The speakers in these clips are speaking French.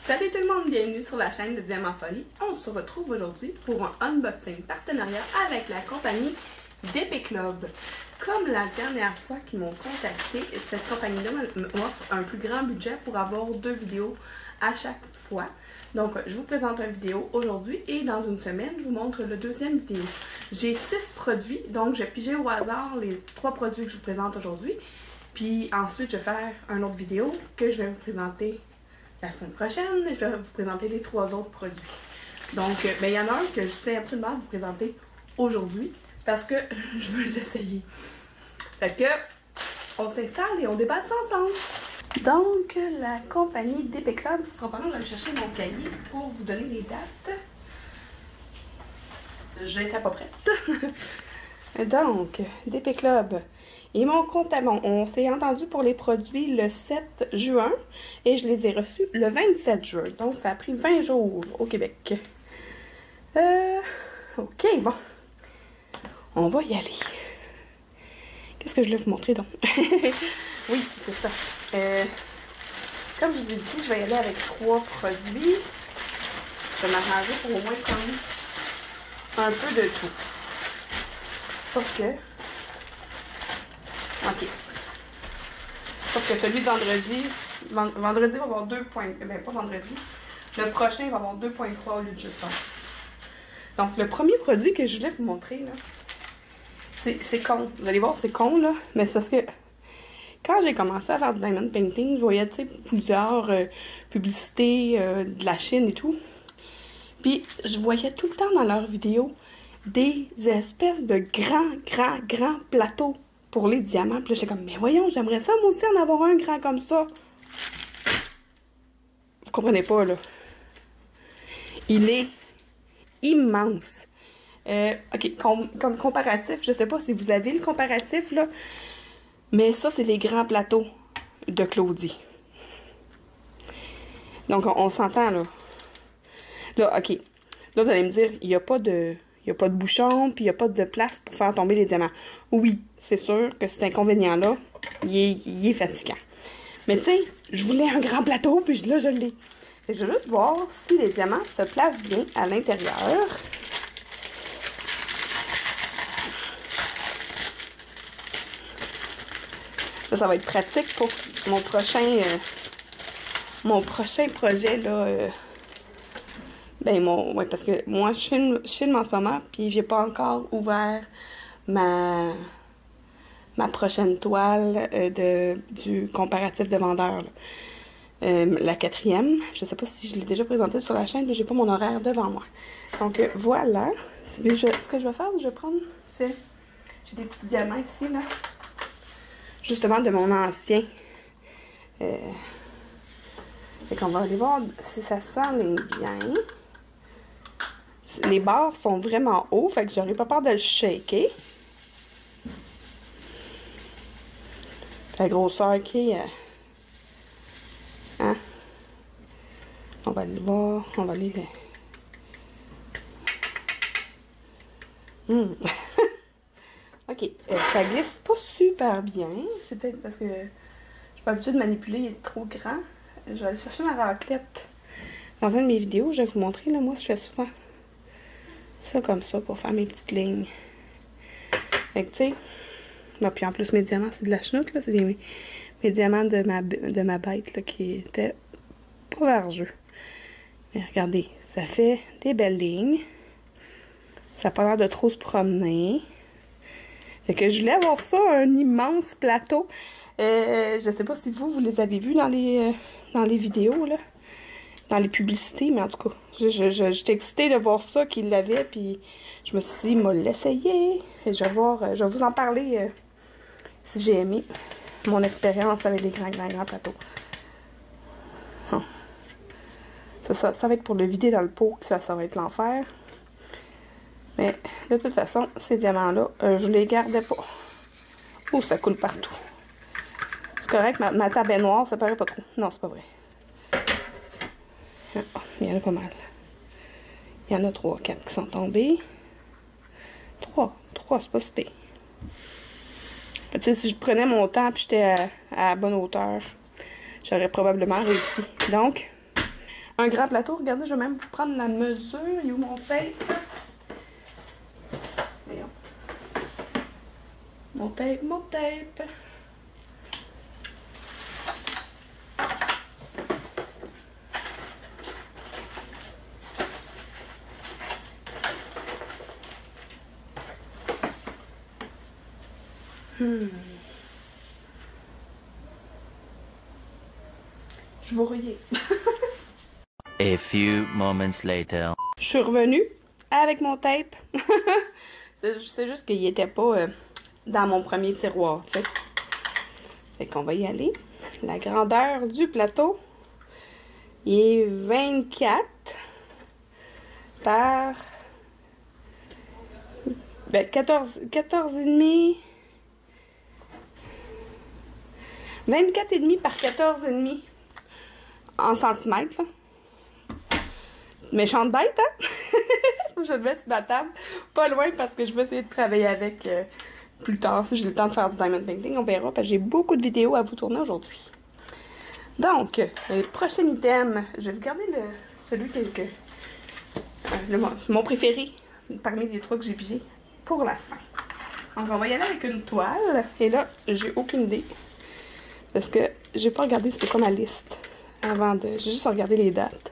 Salut tout le monde, bienvenue sur la chaîne de Diamant Folie. On se retrouve aujourd'hui pour un unboxing partenariat avec la compagnie DP Club. Comme la dernière fois qu'ils m'ont contacté, cette compagnie-là m'offre un plus grand budget pour avoir 2 vidéos à chaque fois. Donc, je vous présente une vidéo aujourd'hui et dans une semaine, je vous montre le deuxième vidéo. J'ai 6 produits, donc j'ai pigé au hasard les 3 produits que je vous présente aujourd'hui. Puis ensuite, je vais faire une autre vidéo que je vais vous présenter la semaine prochaine. Je vais vous présenter les 3 autres produits. Donc, il y en a un que je tiens absolument à vous présenter aujourd'hui parce que je veux l'essayer. Fait que, on s'installe et on déballe ça ensemble. Donc, la compagnie DP Club, ce sera pas mal, je vais chercher mon cahier pour vous donner les dates. J'étais pas prête. Donc, DP Club. Et mon compte à mon, on s'est entendu pour les produits le 7 juin et je les ai reçus le 27 juin. Donc, ça a pris 20 jours au Québec. Ok, bon. On va y aller. Qu'est-ce que je vais vous montrer donc? Oui, c'est ça. Comme je vous ai dit, je vais y aller avec 3 produits. Je vais m'arranger pour au moins prendre un peu de tout. Sauf que... OK. Sauf que celui de vendredi va avoir 2 points. Ben, pas vendredi. Le prochain va avoir 2.3 au lieu de juste 1. Donc, le premier produit que je voulais vous montrer, là, c'est con. Vous allez voir, c'est con, là. Mais c'est parce que quand j'ai commencé à faire du diamond painting, je voyais, tu sais, plusieurs publicités de la Chine et tout. Puis, je voyais tout le temps dans leurs vidéos des espèces de grands plateaux pour les diamants. Puis là, j'étais comme, mais voyons, j'aimerais ça, moi aussi, en avoir un grand comme ça. Vous comprenez pas, là. Il est immense. OK, comme comparatif, je sais pas si vous avez le comparatif, là, mais ça, c'est les grands plateaux de Claudie. Donc, on s'entend, là. Là, OK. Là, vous allez me dire, il n'y a pas de bouchon, puis il n'y a pas de place pour faire tomber les diamants. Oui, c'est sûr que cet inconvénient-là, il est fatigant. Mais tu sais, je voulais un grand plateau, puis là, je l'ai. Je vais juste voir si les diamants se placent bien à l'intérieur. Ça va être pratique pour mon prochain projet, là. Ouais, parce que moi, je filme en ce moment, puis j'ai pas encore ouvert ma prochaine toile du comparatif de vendeur, là. La 4e, je sais pas si je l'ai déjà présentée sur la chaîne, mais j'ai pas mon horaire devant moi. Donc, voilà. Ce que je vais faire, je vais prendre, j'ai des petits diamants ici, là. Justement, de mon ancien. Fait qu'on va aller voir si ça s'enligne bien. Les barres sont vraiment hauts, fait que j'aurais pas peur de le shaker. La grosseur qui est... hein? On va aller voir, on va aller... OK, ça glisse pas super bien. C'est peut-être parce que je suis pas habituée de manipuler, il est trop grand. Je vais aller chercher ma raclette. Dans une de mes vidéos, je vais vous montrer, là, moi, je fais souvent ça comme ça pour faire mes petites lignes. Fait que, tu sais, bon, puis en plus, mes diamants, c'est de la chenoute, là. C'est mes diamants de ma bête, là, qui étaient pas vergeux. Mais regardez, ça fait des belles lignes. Ça n'a pas l'air de trop se promener. Fait que je voulais avoir ça, un immense plateau. Je sais pas si vous les avez vus dans les vidéos, là. Dans les publicités, mais en tout cas, j'étais excitée de voir ça qu'il l'avait, puis je me suis dit, m'a l'essayer. Et je vais vous en parler si j'ai aimé mon expérience avec les grands plateaux. Hum. Ça va être pour le vider dans le pot, ça va être l'enfer. Mais de toute façon, ces diamants-là, je les gardais pas. Oh, ça coule partout. C'est correct, ma table est noire, ça paraît pas trop. Non, c'est pas vrai. Il y en a pas mal. Il y en a 3, 4 qui sont tombés. 3, c'est pas si pire. Tu sais, si je prenais mon temps et j'étais à la bonne hauteur, j'aurais probablement réussi. Donc, un grand plateau. Regardez, je vais même vous prendre la mesure. Il est où mon tape? Voyons. Mon tape, mon tape. Je vous riais. A few moments later. Je suis revenue avec mon tape. C'est juste qu'il était pas dans mon premier tiroir, tu sais. Fait qu'on va y aller. La grandeur du plateau, il est 24 par 14 et demi. 24 et demi par 14 et demi en centimètres, là. Méchante bête, hein? Je le mets sur ma table, pas loin parce que je vais essayer de travailler avec plus tard si j'ai le temps de faire du diamond painting, on verra parce que j'ai beaucoup de vidéos à vous tourner aujourd'hui. Donc, le prochain item, je vais vous garder celui mon préféré parmi les trois que j'ai pigés pour la fin. Donc, on va y aller avec une toile et là, j'ai aucune idée parce que j'ai pas regardé c'était quoi ma liste avant de... J'ai juste regardé les dates.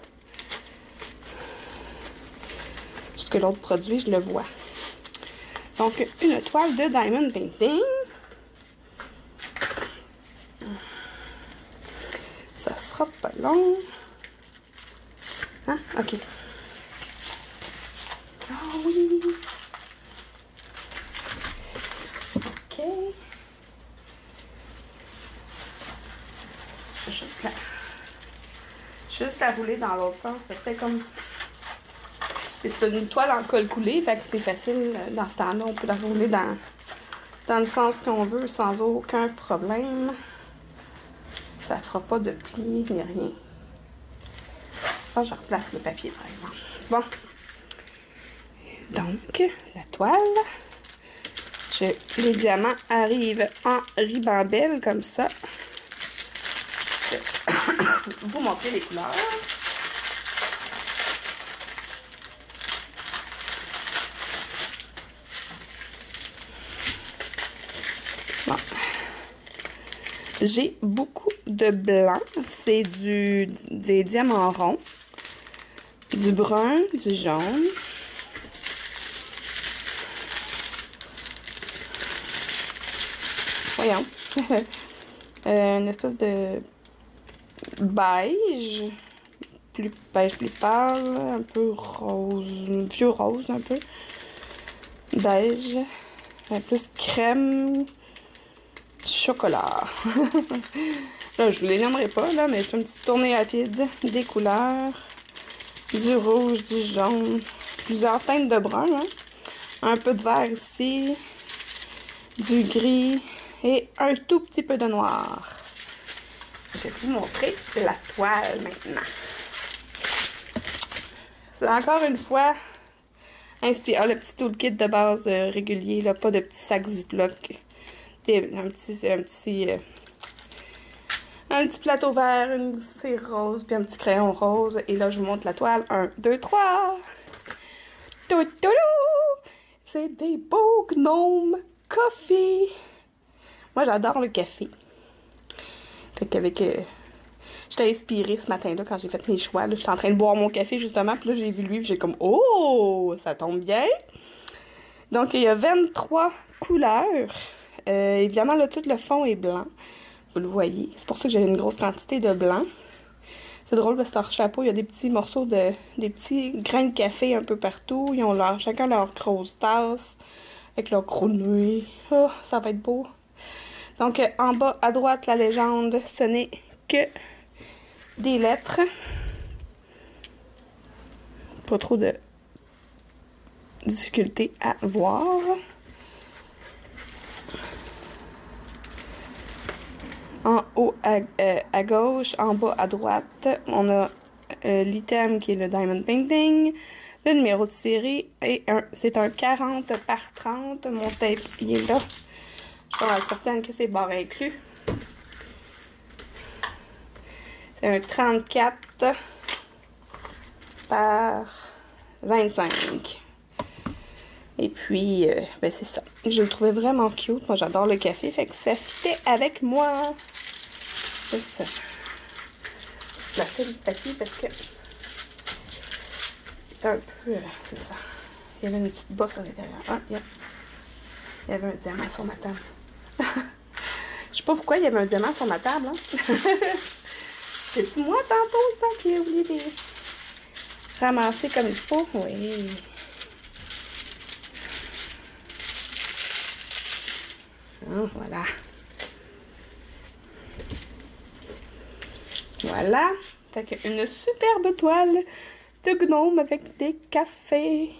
Que l'autre produit, je le vois. Donc, une toile de diamond painting. Ça sera pas long. Hein? OK. Ah oui! OK. Juste à rouler dans l'autre sens. Ça fait comme... C'est une toile en colle coulé, fait que c'est facile dans ce temps-là. On peut la rouler dans le sens qu'on veut sans aucun problème. Ça ne fera pas de plis ni rien. Ça, je replace le papier par exemple. Bon. Donc, la toile. Les diamants arrivent en ribambelle comme ça. Je vais vous montrer les couleurs. Bon. J'ai beaucoup de blanc. C'est des diamants ronds. Du brun, du jaune. Voyons. Une espèce de beige. Beige plus pâle. Un peu rose. Vieux rose un peu. Beige. Plus crème. Chocolat. Là, je vous les nommerai pas, là, mais je fais une petite tournée rapide des couleurs. Du rouge, du jaune. Plusieurs teintes de brun, hein. Un peu de vert ici. Du gris. Et un tout petit peu de noir. Je vais vous montrer la toile maintenant. C'est encore une fois inspiré. Ah, le petit toolkit de base régulier, là, pas de petits sacs Ziploc. Un petit plateau vert, une cire rose, puis un petit crayon rose. Et là, je vous montre la toile. 1, 2, 3. C'est des beaux gnomes coffee. Moi, j'adore le café. Fait qu'avec... j'étais inspirée ce matin-là quand j'ai fait mes choix. J'étais en train de boire mon café, justement. Puis là, j'ai vu lui, puis j'ai comme... Oh! Ça tombe bien! Donc, il y a 23 couleurs. Évidemment, là, tout le fond est blanc. Vous le voyez. C'est pour ça que j'ai une grosse quantité de blanc. C'est drôle parce que leur chapeau, il y a des petits morceaux des petits grains de café un peu partout. Ils ont chacun leur grosse tasse avec leur gros nez. Oh, ça va être beau. Donc, en bas, à droite, la légende, ce n'est que des lettres. Pas trop de difficulté à voir. En haut à gauche, en bas à droite, on a l'item qui est le Diamond Painting, le numéro de série, et c'est un 40 par 30. Mon tape, il est là. Je suis pas certaine que c'est barre inclus. C'est un 34 par 25. Et puis, ben c'est ça. Je le trouvais vraiment cute. Moi, j'adore le café, fait que ça fitait avec moi. C'est ça. Je plaçais le papier parce que c'était un peu... c'est ça. Il y avait une petite bosse à l'intérieur. Ah, il y avait un diamant sur ma table. Je sais pas pourquoi il y avait un diamant sur ma table, hein. C'est-tu moi tantôt, ça, qui ai oublié de ramasser comme il faut? Oui. Oh, voilà. Voilà. Fait qu'une superbe toile de gnome avec des cafés.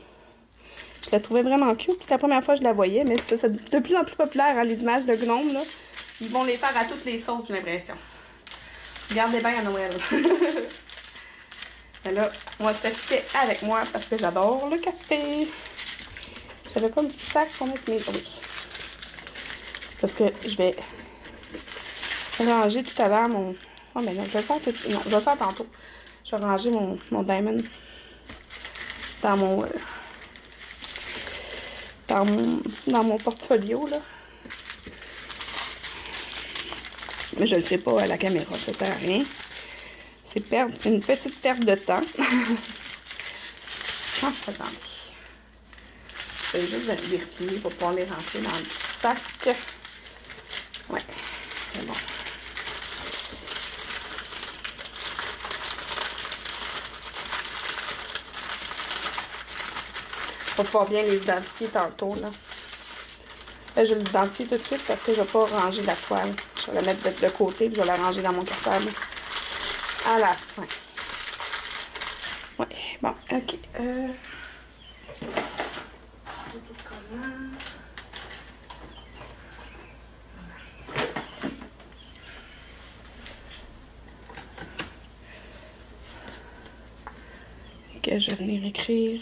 Je la trouvais vraiment cute. C'est la première fois que je la voyais, mais c'est de plus en plus populaire, hein, les images de gnomes, là. Ils vont les faire à toutes les sauces, j'ai l'impression. Regardez bien à Noël. Mais là, moi, ça fitait avec moi parce que j'adore le café. J'avais pas un petit sac pour mettre mes... Oui. Parce que je vais ranger tout à l'heure mon... Oh, mais non, je vais le faire tout... Non, je vais le faire tantôt. Je vais ranger mon diamond dans mon... dans mon portfolio, là. Mais je le ferai pas à la caméra, ça sert à rien. C'est une petite perte de temps. Ah, attendez. Je vais juste les replier pour pouvoir les rentrer dans le petit sac. Ouais, c'est bon. Faut pouvoir bien les identifier tantôt, là. Là, je vais l'identifier tout de suite parce que je ne vais pas ranger la toile. Je vais la mettre de côté et je vais la ranger dans mon cartable à la fin. Ouais, bon, ok. Ok, je vais venir écrire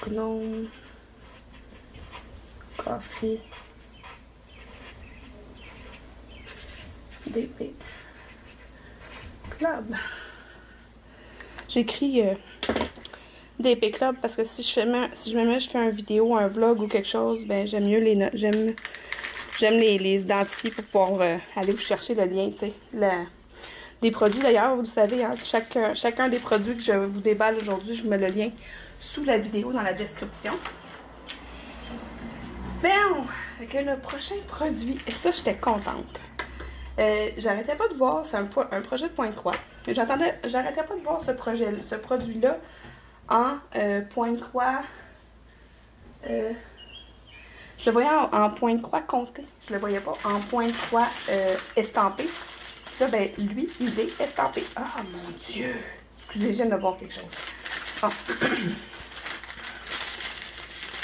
gnome coffee DP Club. J'écris DP Club parce que si je fais une vidéo, un vlog ou quelque chose, ben j'aime mieux j'aime les identifier pour pouvoir aller vous chercher le lien, tu sais. Des produits d'ailleurs, vous le savez, hein, chacun des produits que je vous déballe aujourd'hui, je vous mets le lien sous la vidéo dans la description. Bon, que le prochain produit, et ça j'étais contente. J'arrêtais pas de voir, c'est un projet de Pointe-Croix. J'arrêtais pas de voir ce produit-là en Pointe-Croix. Je le voyais en Pointe-Croix compté. Je le voyais pas en Pointe-Croix estampé. Là, ben, lui, il est estampé. Ah, mon Dieu! Excusez, je viens de voir quelque chose. Bon.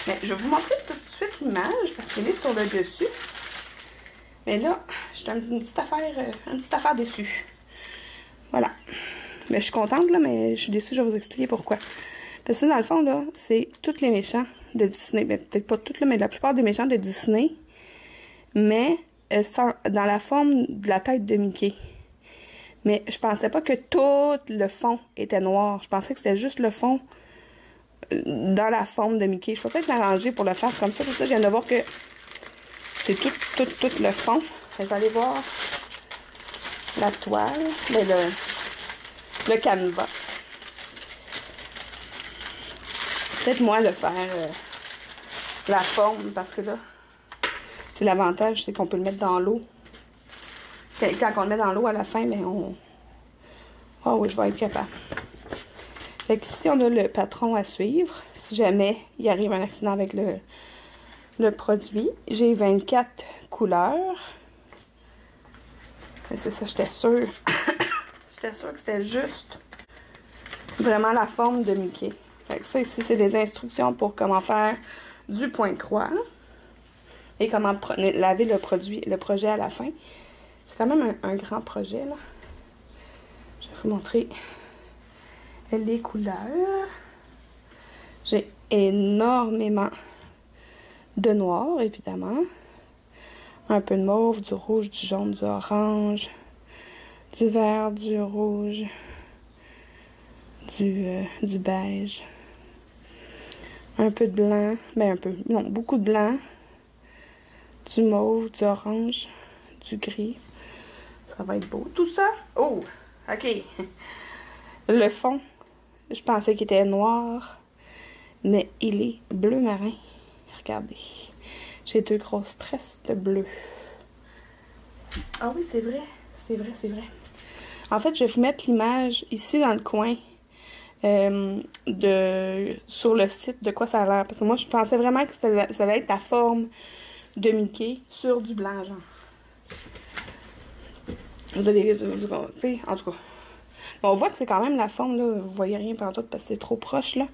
Mais je vais vous montrer tout de suite l'image parce qu'elle est sur le dessus. Mais là, j'ai une petite affaire dessus. Voilà. Mais je suis contente, là, mais je suis déçue, je vais vous expliquer pourquoi. Parce que dans le fond, là, c'est tous les méchants de Disney. Ben, peut-être pas tous, mais la plupart des méchants de Disney. Mais dans la forme de la tête de Mickey. Mais je pensais pas que tout le fond était noir. Je pensais que c'était juste le fond dans la forme de Mickey. Je vais peut-être m'arranger pour le faire comme ça. Pour ça, je viens de voir que c'est tout le fond. Je vais aller voir la toile, mais le canevas. Peut-être moi le faire la forme parce que là, c'est l'avantage, c'est qu'on peut le mettre dans l'eau. Quand on le met dans l'eau à la fin, mais on... Ah oui, je vais être capable. Fait que ici, on a le patron à suivre. Si jamais il arrive un accident avec le produit. J'ai 24 couleurs. C'est ça, j'étais sûre. J'étais sûre que c'était juste vraiment la forme de Mickey. Fait que ça, ici, c'est des instructions pour comment faire du point-croix. Et comment laver le projet à la fin. C'est quand même un grand projet, là. Je vais vous montrer les couleurs. J'ai énormément de noir, évidemment. Un peu de mauve, du rouge, du jaune, du orange, du vert, du rouge, du beige, un peu de blanc, ben un peu, non, beaucoup de blanc, du mauve, du orange, du gris. Ça va être beau tout ça. Oh, ok. Le fond, je pensais qu'il était noir, mais il est bleu marin. Regardez, j'ai 2 grosses tresses de bleu. Ah oui, c'est vrai, c'est vrai, c'est vrai. En fait, je vais vous mettre l'image ici dans le coin sur le site de quoi ça a l'air. Parce que moi, je pensais vraiment que ça allait être la forme de Mickey sur du blanc, genre. Vous allez, tu sais, en tout cas. Bon, on voit que c'est quand même la forme, là. Vous voyez rien partout parce que c'est trop proche, là.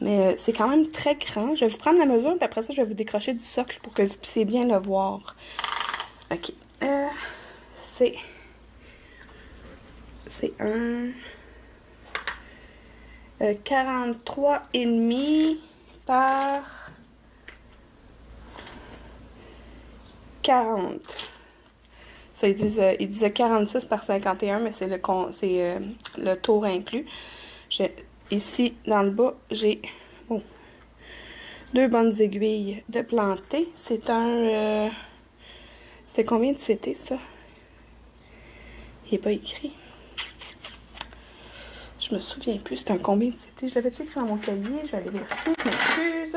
Mais c'est quand même très grand. Je vais vous prendre la mesure, puis après ça, je vais vous décrocher du socle pour que vous puissiez bien le voir. OK. C'est un 43,5 par 40. Ça, ils disaient 46 par 51, mais c'est le tour inclus. Ici, dans le bas, j'ai 2 bonnes aiguilles de planter. C'est un... c'était combien de CT, ça? Il n'est pas écrit. Je me souviens plus. C'est un combien de CT? Je l'avais écrit dans mon cahier. Je vais aller vérifier. Je m'excuse.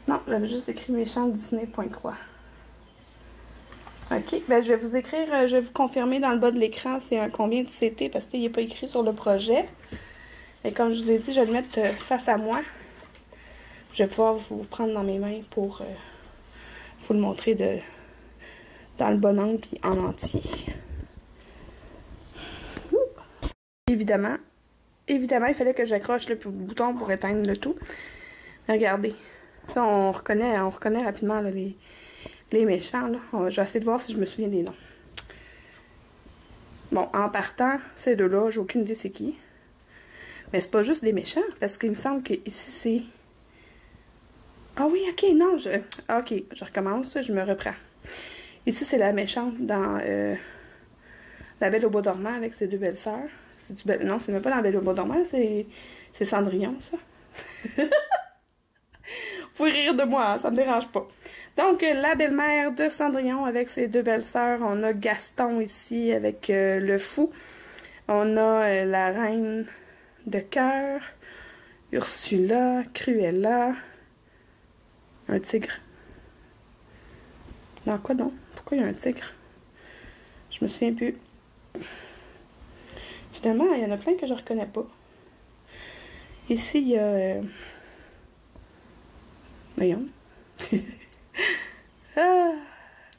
Non, j'avais juste écrit méchant Disney.croix. OK, ben je vais vous écrire, je vais vous confirmer dans le bas de l'écran c'est un combien de CT parce qu'il n'est pas écrit sur le projet. Et comme je vous ai dit, je vais le mettre face à moi. Je vais pouvoir vous prendre dans mes mains pour vous le montrer dans le bon angle puis en entier. Évidemment, il fallait que j'accroche le bouton pour éteindre le tout. Mais regardez, ça, on reconnaît rapidement là, les méchants. Là. Je vais essayer de voir si je me souviens des noms. Bon, en partant, ces deux-là, j'ai aucune idée c'est qui. Mais c'est pas juste des méchants, parce qu'il me semble que ici c'est... Ah oui, ok, non, ok, je recommence, je me reprends. Ici, c'est la méchante dans La Belle au Bois dormant avec ses 2 belles sœurs. Non, c'est même pas dans La Belle au Bois dormant, c'est Cendrillon, ça. Vous pouvez rire de moi, hein, ça me dérange pas. Donc, la belle-mère de Cendrillon avec ses 2 belles sœurs. On a Gaston ici avec le fou. On a la reine de cœur, Ursula, Cruella, un tigre. Non, quoi donc? Pourquoi il y a un tigre? Je me souviens plus. Finalement, il y en a plein que je reconnais pas. Ici, il y a... voyons.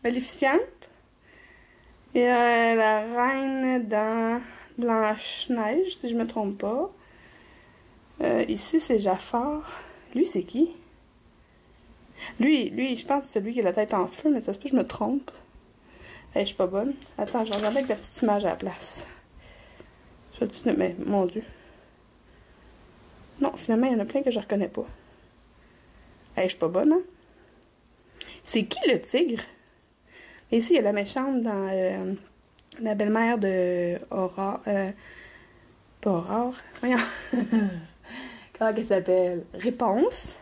Maléficiente. Il y a la reine dans Blanche-Neige, si je me trompe pas. Ici, c'est Jafar. Lui, c'est qui? Lui, je pense que c'est celui qui a la tête en feu, mais ça se peut que je me trompe. Hey, je suis pas bonne. Attends, je vais regarder avec la petite image à la place. Mais, mon Dieu. Non, finalement, il y en a plein que je reconnais pas. Hey, je suis pas bonne, hein? C'est qui le tigre? Et ici, il y a la méchante dans la belle-mère de Aurore. Pas Aurore. Voyons. Comment elle s'appelle? Réponse.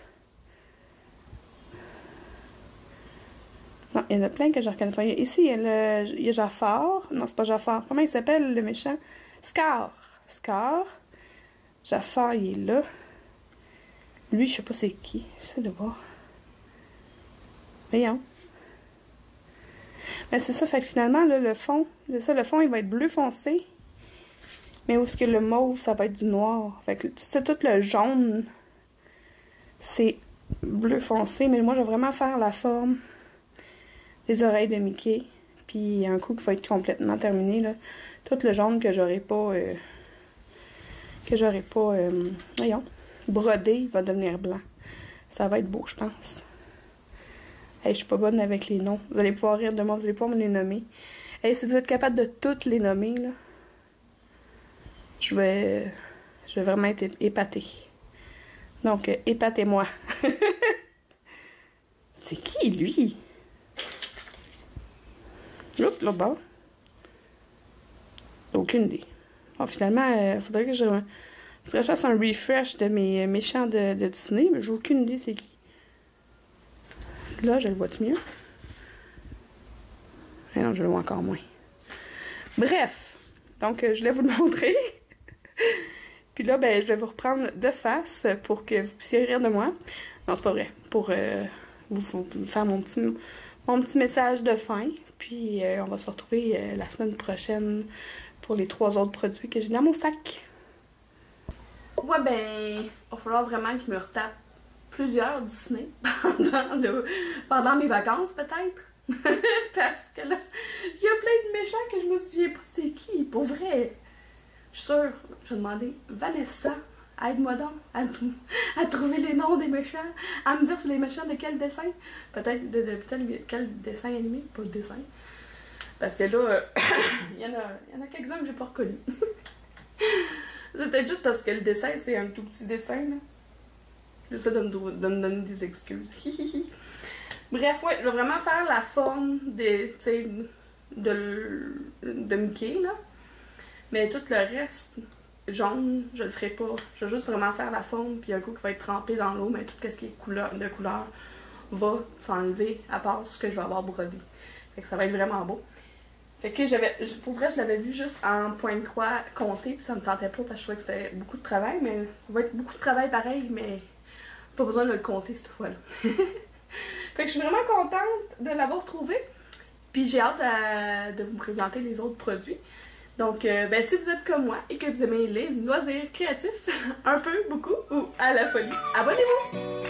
Non, il y en a plein que je reconnais pas. Ici, il y a Jafar. Non, c'est pas Jafar. Comment il s'appelle, le méchant? Scar. Jafar, il est là. Lui, je sais pas c'est qui. J'essaie de voir. Voyons. Mais c'est ça, fait que finalement, là, le fond, il va être bleu foncé. Mais où est-ce que le mauve, ça va être du noir. Fait que tout le jaune, c'est bleu foncé. Mais moi, je vais vraiment faire la forme des oreilles de Mickey. Puis un coup qui va être complètement terminé, là. Tout le jaune que j'aurais pas... voyons, brodé, il va devenir blanc. Ça va être beau, je pense. Hey, je suis pas bonne avec les noms. Vous allez pouvoir rire de moi, vous allez pouvoir me les nommer. Hey, si vous êtes capable de toutes les nommer, là, je vais vraiment être épatée. Donc, épatez-moi. C'est qui, lui? Oups, là bas. Aucune idée. Bon, finalement, faudrait que je fasse un refresh de mes méchants de Disney, mais j'ai aucune idée c'est qui. Là, je le vois-tu mieux? Mais non, je le vois encore moins. Bref, donc je voulais vous le montrer. Puis là, ben, je vais vous reprendre de face pour que vous puissiez rire de moi. Non, c'est pas vrai. Pour vous faire mon petit message de fin. Puis on va se retrouver la semaine prochaine pour les 3 autres produits que j'ai dans mon sac. Ouais, ben, il va falloir vraiment que je me retape plusieurs Disney pendant mes vacances, peut-être. Parce que là, il y a plein de méchants que je me souviens pas c'est qui. Pour vrai, je suis sûre, je vais demander, Vanessa, aide-moi donc à trouver les noms des méchants, à me dire c'est les méchants de quel dessin. Peut-être quel dessin animé, pas de dessin. Parce que là, il y en a quelques-uns que j'ai pas reconnus. C'est peut-être juste parce que le dessin, c'est un tout petit dessin, là. J'essaie de me donner des excuses. Bref, ouais, je vais vraiment faire la forme de Mickey, là. Mais tout le reste, jaune, je le ferai pas. Je vais juste vraiment faire la forme, puis un coup qui va être trempé dans l'eau, mais tout ce qui est de couleur va s'enlever, à part ce que je vais avoir brodé. Fait que ça va être vraiment beau. Fait que pour vrai, je l'avais vu juste en point de croix compté, puis ça me tentait pas parce que je trouvais que c'était beaucoup de travail, mais ça va être beaucoup de travail pareil, mais pas besoin de le compter cette fois-là. Fait que je suis vraiment contente de l'avoir trouvé, puis j'ai hâte de vous présenter les autres produits. Donc, ben, si vous êtes comme moi et que vous aimez les loisirs créatifs, un peu, beaucoup ou à la folie, abonnez-vous!